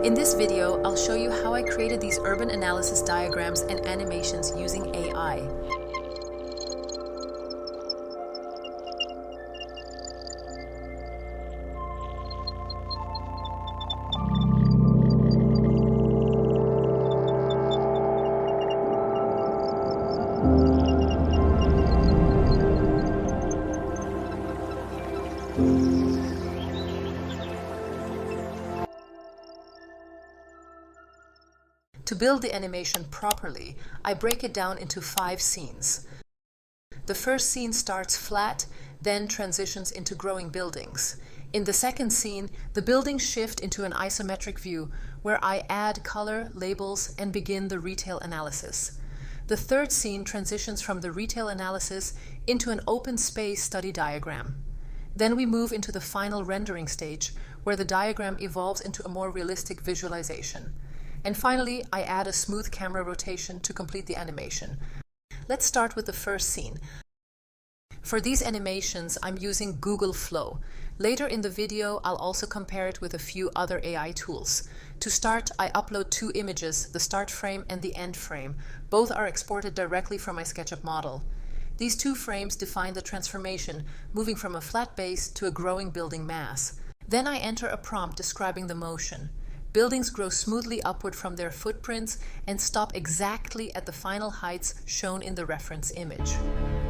In this video, I'll show you how I created these urban analysis diagrams and animations using AI. To build the animation properly, I break it down into 5 scenes. The first scene starts flat, then transitions into growing buildings. In the second scene, the buildings shift into an isometric view where I add color, labels, and begin the retail analysis. The third scene transitions from the retail analysis into an open space study diagram. Then we move into the final rendering stage where the diagram evolves into a more realistic visualization. And finally, I add a smooth camera rotation to complete the animation. Let's start with the first scene. For these animations, I'm using Google Flow. Later in the video, I'll also compare it with a few other AI tools. To start, I upload 2 images, the start frame and the end frame. Both are exported directly from my SketchUp model. These 2 frames define the transformation, moving from a flat base to a growing building mass. Then I enter a prompt describing the motion. Buildings grow smoothly upward from their footprints and stop exactly at the final heights shown in the reference image.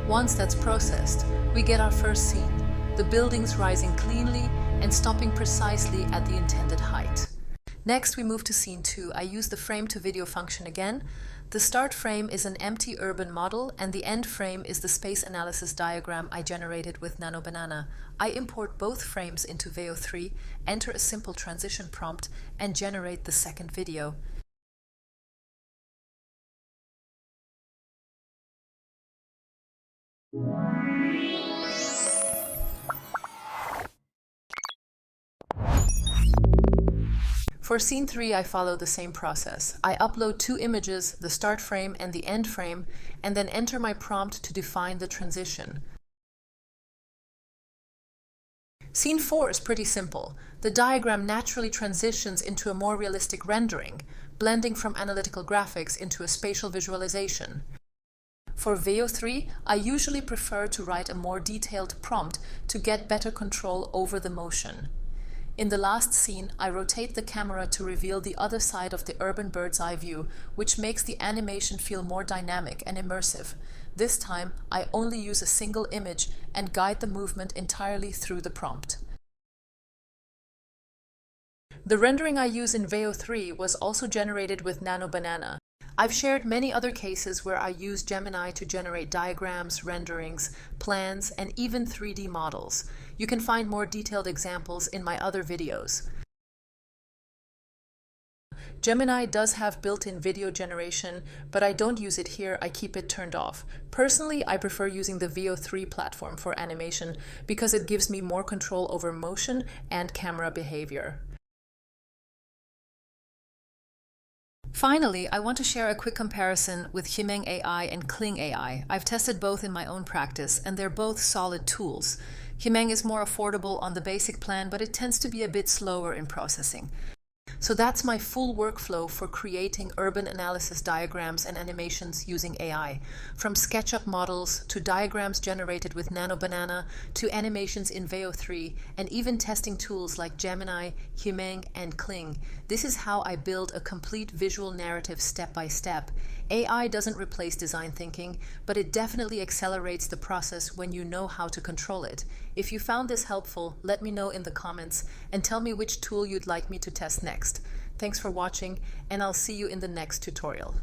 Once that's processed, we get our first scene, the buildings rising cleanly and stopping precisely at the intended height. Next, we move to scene 2. I use the frame-to-video function again. The start frame is an empty urban model, and the end frame is the space analysis diagram I generated with Nano Banana. I import both frames into Veo 3, enter a simple transition prompt, and generate the second video. For scene 3, I follow the same process. I upload 2 images, the start frame and the end frame, and then enter my prompt to define the transition. Scene 4 is pretty simple. The diagram naturally transitions into a more realistic rendering, blending from analytical graphics into a spatial visualization. For Veo 3, I usually prefer to write a more detailed prompt to get better control over the motion. In the last scene, I rotate the camera to reveal the other side of the urban bird's eye view, which makes the animation feel more dynamic and immersive. This time, I only use a single image and guide the movement entirely through the prompt. The rendering I use in Veo 3 was also generated with Nano Banana. I've shared many other cases where I use Gemini to generate diagrams, renderings, plans, and even 3D models. You can find more detailed examples in my other videos. Gemini does have built-in video generation, but I don't use it here, I keep it turned off. Personally, I prefer using the Veo 3 platform for animation because it gives me more control over motion and camera behavior. Finally, I want to share a quick comparison with Jimeng AI and Kling AI. I've tested both in my own practice, and they're both solid tools. Jimeng is more affordable on the basic plan, but it tends to be a bit slower in processing. So that's my full workflow for creating urban analysis diagrams and animations using AI. From SketchUp models to diagrams generated with Nano Banana to animations in Veo 3 and even testing tools like Gemini, Jimeng, and Kling. This is how I build a complete visual narrative step by step. AI doesn't replace design thinking, but it definitely accelerates the process when you know how to control it. If you found this helpful, let me know in the comments and tell me which tool you'd like me to test next. Thanks for watching, and I'll see you in the next tutorial.